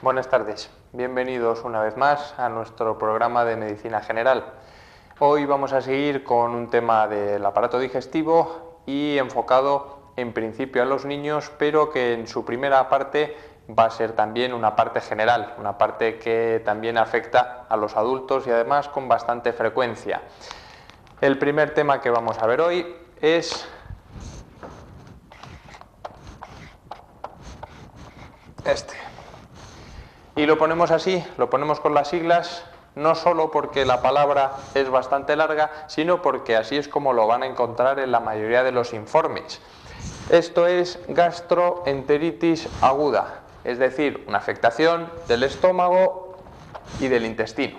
Buenas tardes, bienvenidos una vez más a nuestro programa de Medicina General. Hoy vamos a seguir con un tema del aparato digestivo y enfocado en principio a los niños, pero que en su primera parte va a ser también una parte general, una parte que también afecta a los adultos y además con bastante frecuencia. El primer tema que vamos a ver hoy es este. Y lo ponemos así, lo ponemos con las siglas, no solo porque la palabra es bastante larga, sino porque así es como lo van a encontrar en la mayoría de los informes. Esto es gastroenteritis aguda, es decir, una afectación del estómago y del intestino.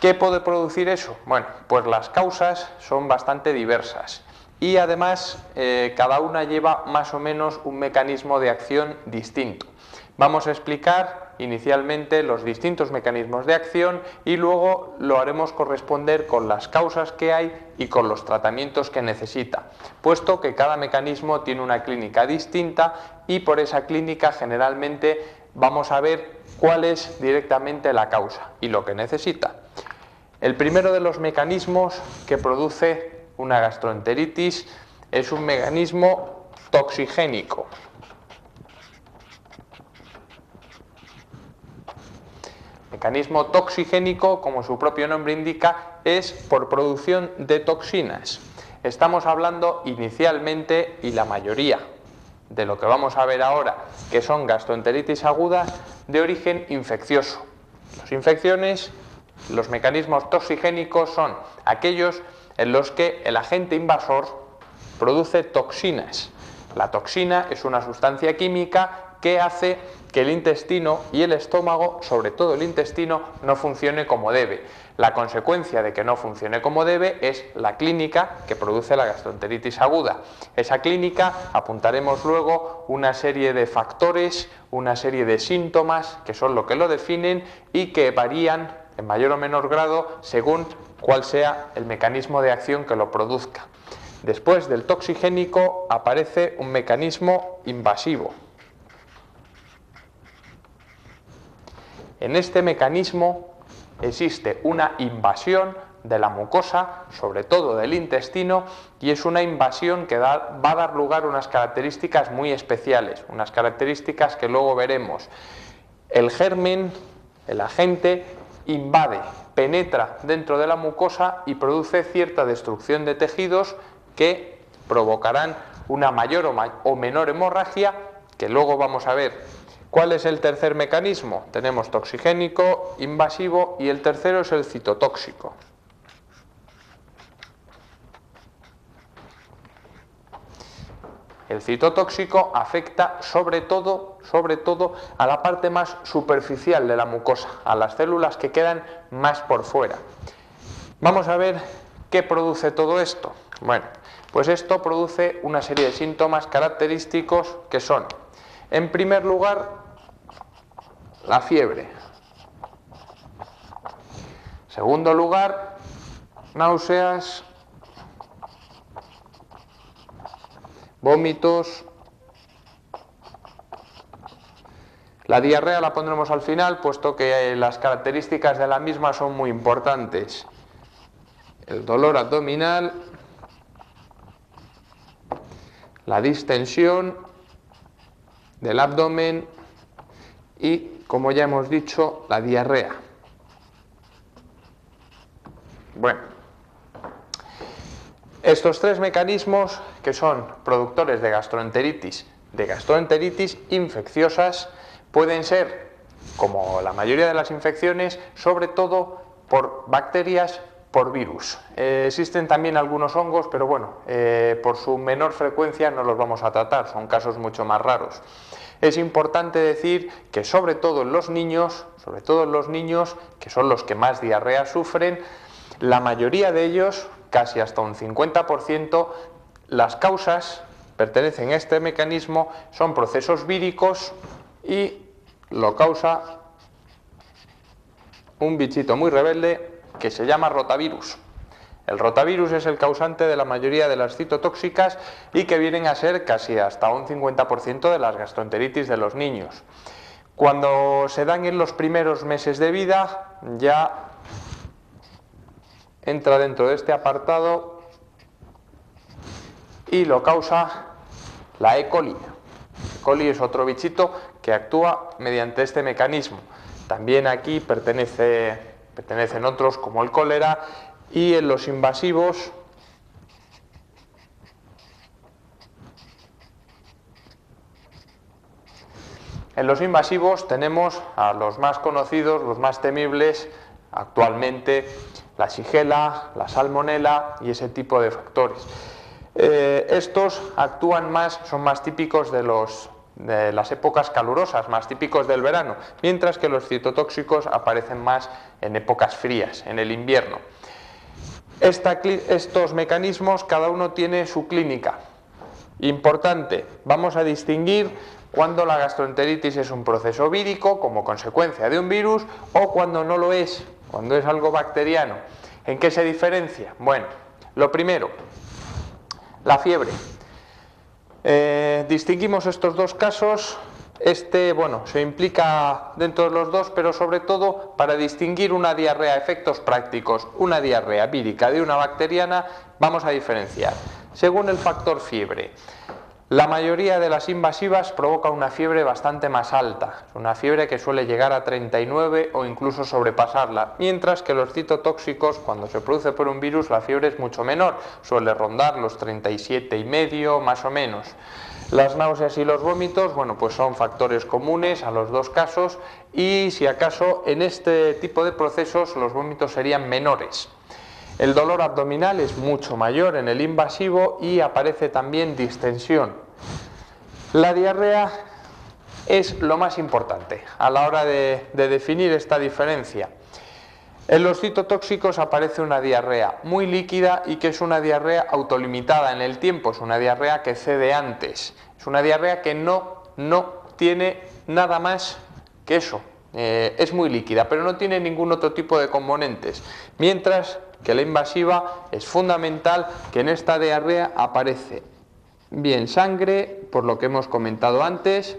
¿Qué puede producir eso? Bueno, pues las causas son bastante diversas y además cada una lleva más o menos un mecanismo de acción distinto. Vamos a explicar inicialmente los distintos mecanismos de acción y luego lo haremos corresponder con las causas que hay y con los tratamientos que necesita, puesto que cada mecanismo tiene una clínica distinta y por esa clínica generalmente vamos a ver cuál es directamente la causa y lo que necesita. El primero de los mecanismos que produce una gastroenteritis es un mecanismo toxigénico. Mecanismo toxigénico, como su propio nombre indica, es por producción de toxinas. Estamos hablando inicialmente, y la mayoría de lo que vamos a ver ahora, que son gastroenteritis agudas, de origen infeccioso. Las infecciones, los mecanismos toxigénicos son aquellos en los que el agente invasor produce toxinas. La toxina es una sustancia química que hace que el intestino y el estómago, sobre todo el intestino, no funcione como debe. La consecuencia de que no funcione como debe es la clínica que produce la gastroenteritis aguda. Esa clínica apuntaremos luego una serie de factores, una serie de síntomas que son lo que lo definen y que varían en mayor o menor grado según cuál sea el mecanismo de acción que lo produzca. Después del toxigénico aparece un mecanismo invasivo. En este mecanismo existe una invasión de la mucosa, sobre todo del intestino, y es una invasión que va a dar lugar a unas características muy especiales, unas características que luego veremos. El germen, el agente, invade, penetra dentro de la mucosa y produce cierta destrucción de tejidos que provocarán una mayor o menor hemorragia, que luego vamos a ver. ¿Cuál es el tercer mecanismo? Tenemos toxigénico, invasivo y el tercero es el citotóxico. El citotóxico afecta sobre todo a la parte más superficial de la mucosa, a las células que quedan más por fuera. Vamos a ver qué produce todo esto. Bueno, pues esto produce una serie de síntomas característicos que son, en primer lugar, la fiebre. Segundo lugar, náuseas, vómitos. La diarrea la pondremos al final, puesto que las características de la misma son muy importantes. El dolor abdominal, la distensión del abdomen y, como ya hemos dicho, la diarrea. Bueno, estos tres mecanismos, que son productores de gastroenteritis infecciosas, pueden ser, como la mayoría de las infecciones, sobre todo por bacterias, por virus. Existen también algunos hongos, pero bueno, por su menor frecuencia no los vamos a tratar, son casos mucho más raros. Es importante decir que sobre todo en los niños, que son los que más diarrea sufren, la mayoría de ellos, casi hasta un 50%, las causas pertenecen a este mecanismo, son procesos víricos y lo causa un bichito muy rebelde que se llama rotavirus. El rotavirus es el causante de la mayoría de las citotóxicas y que vienen a ser casi hasta un 50% de las gastroenteritis de los niños. Cuando se dan en los primeros meses de vida, ya entra dentro de este apartado y lo causa la E. coli. E. coli es otro bichito que actúa mediante este mecanismo. También aquí pertenecen otros como el cólera, y en los invasivos tenemos a los más conocidos, los más temibles actualmente, la Shigella, la Salmonella y ese tipo de factores. Estos actúan más, son más típicos de las épocas calurosas, más típicos del verano, mientras que los citotóxicos aparecen más en épocas frías, en el invierno. Estos mecanismos, cada uno tiene su clínica. Importante, vamos a distinguir cuando la gastroenteritis es un proceso vírico como consecuencia de un virus o cuando no lo es, cuando es algo bacteriano. ¿En qué se diferencia? Bueno, lo primero, la fiebre. Distinguimos estos dos casos. Se implica dentro de los dos, pero sobre todo para distinguir una diarrea a efectos prácticos, una diarrea vírica de una bacteriana, vamos a diferenciar. Según el factor fiebre, la mayoría de las invasivas provoca una fiebre bastante más alta, una fiebre que suele llegar a 39 o incluso sobrepasarla, mientras que los citotóxicos, cuando se produce por un virus, la fiebre es mucho menor, suele rondar los 37,5 más o menos. Las náuseas y los vómitos, pues son factores comunes a los dos casos, y si acaso en este tipo de procesos los vómitos serían menores. El dolor abdominal es mucho mayor en el invasivo y aparece también distensión. La diarrea es lo más importante a la hora de definir esta diferencia. En los citotóxicos aparece una diarrea muy líquida y que es una diarrea autolimitada en el tiempo, es una diarrea que cede antes, es una diarrea que no tiene nada más que eso, es muy líquida, pero no tiene ningún otro tipo de componentes, mientras que la invasiva es fundamental que en esta diarrea aparece bien sangre, por lo que hemos comentado antes,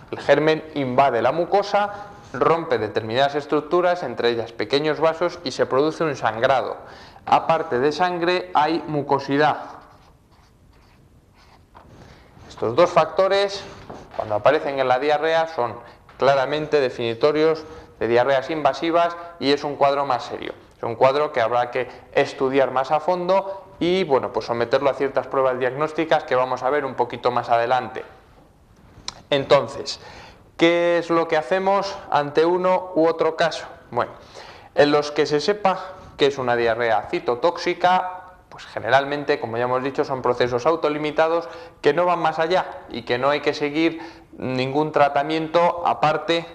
el germen invade la mucosa, rompe determinadas estructuras, entre ellas pequeños vasos, y se produce un sangrado. Aparte de sangre hay mucosidad. Estos dos factores, cuando aparecen en la diarrea, son claramente definitorios de diarreas invasivas y es un cuadro más serio. Es un cuadro que habrá que estudiar más a fondo y someterlo a ciertas pruebas diagnósticas que vamos a ver un poquito más adelante. Entonces, ¿qué es lo que hacemos ante uno u otro caso? Bueno, en los que se sepa que es una diarrea citotóxica, pues generalmente, como ya hemos dicho, son procesos autolimitados que no van más allá y que no hay que seguir ningún tratamiento aparte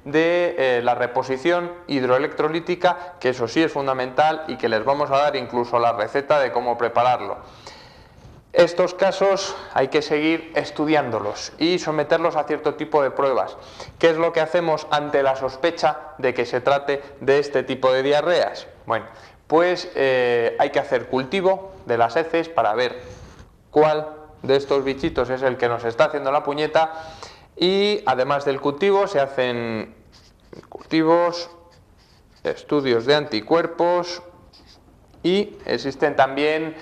de la reposición hidroelectrolítica, que eso sí es fundamental y que les vamos a dar incluso la receta de cómo prepararlo. Estos casos hay que seguir estudiándolos y someterlos a cierto tipo de pruebas. ¿Qué es lo que hacemos ante la sospecha de que se trate de este tipo de diarreas? Bueno, pues hay que hacer cultivo de las heces para ver cuál de estos bichitos es el que nos está haciendo la puñeta, y además del cultivo se hacen cultivos, estudios de anticuerpos, y existen también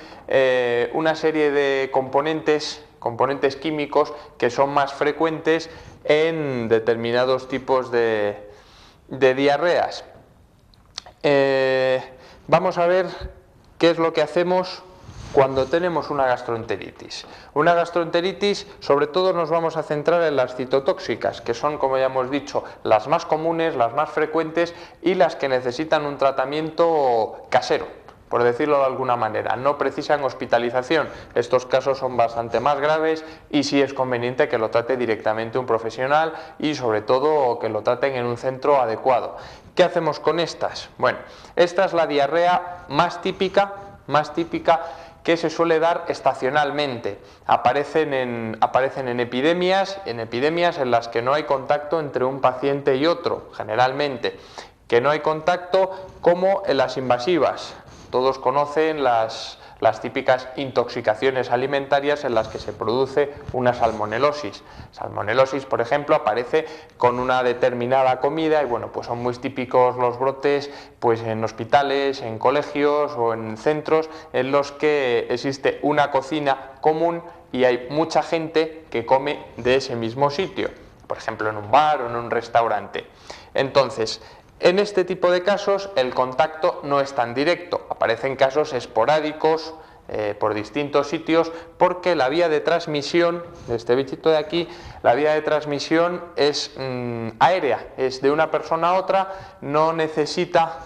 una serie de componentes químicos que son más frecuentes en determinados tipos de diarreas. Vamos a ver qué es lo que hacemos cuando tenemos una gastroenteritis. Una gastroenteritis, sobre todo nos vamos a centrar en las citotóxicas, que son, como ya hemos dicho, las más comunes, las más frecuentes y las que necesitan un tratamiento casero, por decirlo de alguna manera. No precisan hospitalización. Estos casos son bastante más graves y sí es conveniente que lo trate directamente un profesional y sobre todo que lo traten en un centro adecuado. ¿Qué hacemos con estas? Bueno, esta es la diarrea más típica que se suele dar estacionalmente. Aparecen en epidemias en las que no hay contacto entre un paciente y otro, generalmente, que no hay contacto, como en las invasivas. Todos conocen las las típicas intoxicaciones alimentarias en las que se produce una salmonelosis. Salmonelosis, por ejemplo, aparece con una determinada comida y bueno, pues son muy típicos los brotes pues en hospitales, en colegios o en centros en los que existe una cocina común y hay mucha gente que come de ese mismo sitio, por ejemplo en un bar o en un restaurante. Entonces, en este tipo de casos el contacto no es tan directo, aparecen casos esporádicos por distintos sitios porque la vía de transmisión de este bichito de aquí, la vía de transmisión es aérea, es de una persona a otra, no necesita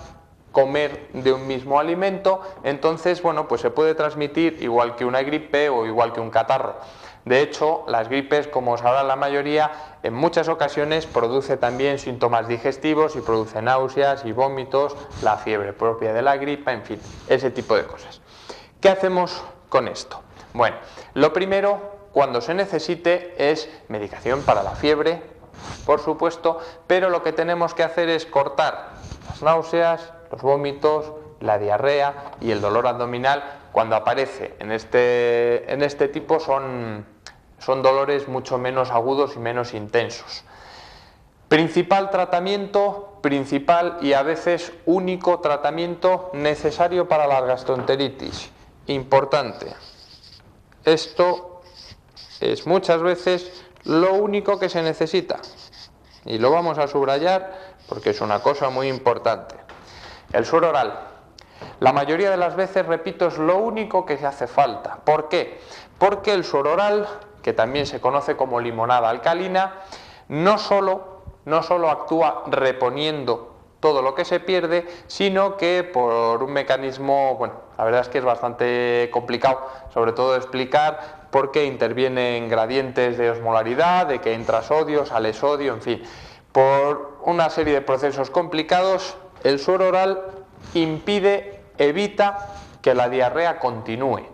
comer de un mismo alimento, entonces bueno, pues se puede transmitir igual que una gripe o igual que un catarro. De hecho, las gripes, como sabrán la mayoría, en muchas ocasiones produce también síntomas digestivos y produce náuseas y vómitos, la fiebre propia de la gripe, en fin, ese tipo de cosas. ¿Qué hacemos con esto? Bueno, lo primero, cuando se necesite, es medicación para la fiebre, por supuesto, pero lo que tenemos que hacer es cortar las náuseas, los vómitos, la diarrea y el dolor abdominal. Cuando aparece en este tipo son dolores mucho menos agudos y menos intensos. Principal tratamiento, principal y a veces único tratamiento necesario para la gastroenteritis. Importante. Esto es muchas veces lo único que se necesita. Y lo vamos a subrayar porque es una cosa muy importante. El suero oral. La mayoría de las veces, repito, es lo único que se hace falta. ¿Por qué? Porque el suero oral, que también se conoce como limonada alcalina, no solo actúa reponiendo todo lo que se pierde, sino que por un mecanismo, bueno, la verdad es que es bastante complicado, sobre todo de explicar, porque intervienen gradientes de osmolaridad, de que entra sodio, sale sodio, en fin. Por una serie de procesos complicados, el suero oral evita que la diarrea continúe.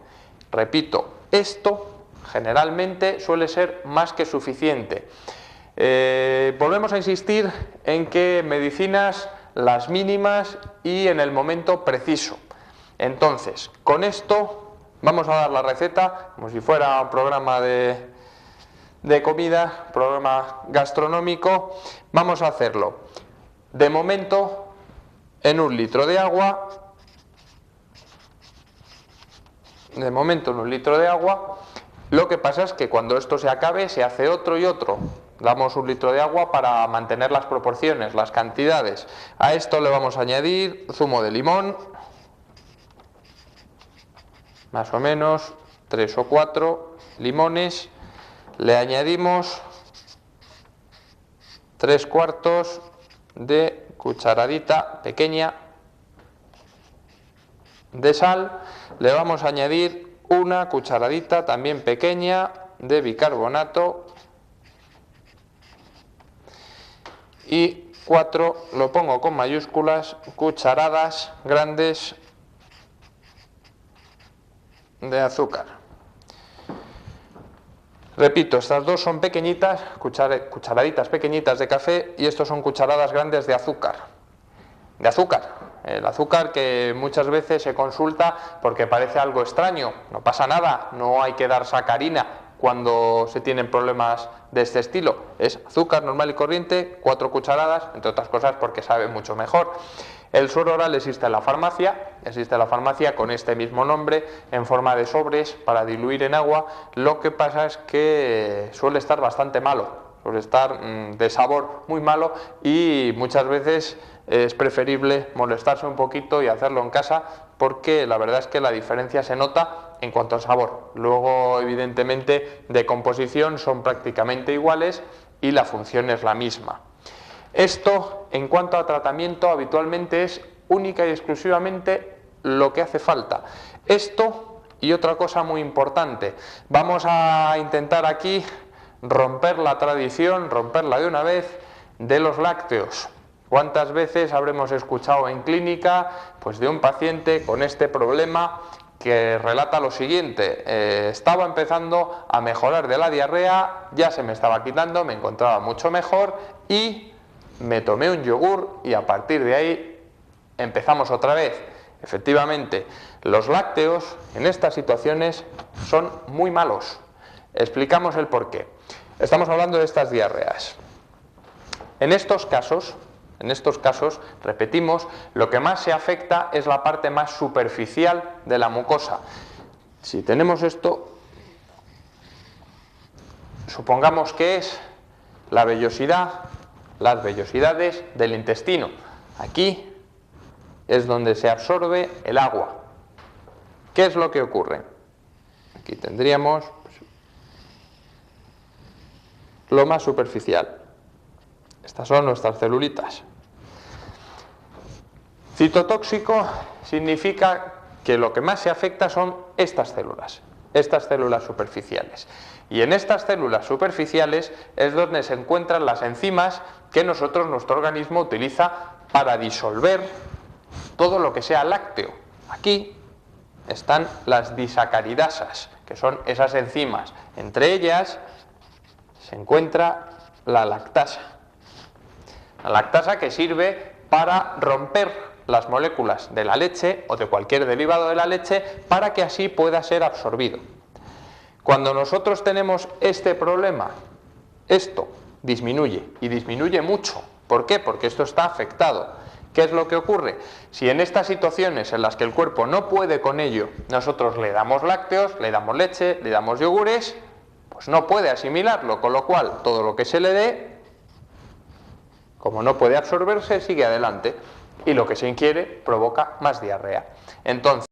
Repito, esto generalmente suele ser más que suficiente. Volvemos a insistir en que medicinas las mínimas y en el momento preciso. Entonces, con esto vamos a dar la receta, como si fuera un programa de comida, programa gastronómico. Vamos a hacerlo, de momento, en 1 litro de agua. De momento en 1 litro de agua. Lo que pasa es que cuando esto se acabe se hace otro y otro. Damos 1 litro de agua para mantener las proporciones, las cantidades. A esto le vamos a añadir zumo de limón, más o menos 3 o 4 limones. Le añadimos 3/4 de cucharadita pequeña de sal. Le vamos a añadir 1 cucharadita también pequeña de bicarbonato y 4, lo pongo con mayúsculas, cucharadas grandes de azúcar. Repito, estas dos son pequeñitas, cucharaditas pequeñitas de café, y estos son cucharadas grandes de azúcar. El azúcar que muchas veces se consulta porque parece algo extraño. No pasa nada, no hay que dar sacarina cuando se tienen problemas de este estilo. Es azúcar normal y corriente, 4 cucharadas, entre otras cosas porque sabe mucho mejor. El suero oral existe en la farmacia con este mismo nombre, en forma de sobres para diluir en agua. Lo que pasa es que suele estar bastante malo, suele estar de sabor muy malo, y muchas veces es preferible molestarse un poquito y hacerlo en casa, porque la verdad es que la diferencia se nota en cuanto al sabor. Luego, evidentemente, de composición son prácticamente iguales y la función es la misma. Esto, en cuanto a tratamiento, habitualmente es única y exclusivamente lo que hace falta. Esto y otra cosa muy importante. Vamos a intentar aquí romper la tradición, romperla de una vez, de los lácteos. ¿Cuántas veces habremos escuchado en clínica pues de un paciente con este problema que relata lo siguiente: estaba empezando a mejorar de la diarrea, ya se me estaba quitando, me encontraba mucho mejor y me tomé un yogur y a partir de ahí empezamos otra vez? Efectivamente, Los lácteos en estas situaciones son muy malos. Explicamos el porqué. Estamos hablando de estas diarreas. En estos casos, repetimos, lo que más se afecta es la parte más superficial de la mucosa. Si tenemos esto, supongamos que es la vellosidad, las vellosidades del intestino. Aquí es donde se absorbe el agua. ¿Qué es lo que ocurre? Aquí tendríamos lo más superficial. Estas son nuestras celulitas. Citotóxico significa que lo que más se afecta son estas células superficiales. Y en estas células superficiales es donde se encuentran las enzimas que nuestro organismo utiliza para disolver todo lo que sea lácteo. Aquí están las disacaridasas, que son esas enzimas. Entre ellas se encuentra la lactasa. La lactasa que sirve para romper las moléculas de la leche o de cualquier derivado de la leche para que así pueda ser absorbido. Cuando nosotros tenemos este problema, esto disminuye y disminuye mucho. ¿Por qué? Porque esto está afectado. ¿Qué es lo que ocurre? Si en estas situaciones en las que el cuerpo no puede con ello, nosotros le damos lácteos, le damos leche, le damos yogures, pues no puede asimilarlo, con lo cual todo lo que se le dé, como no puede absorberse, sigue adelante y lo que se ingiere provoca más diarrea. Entonces,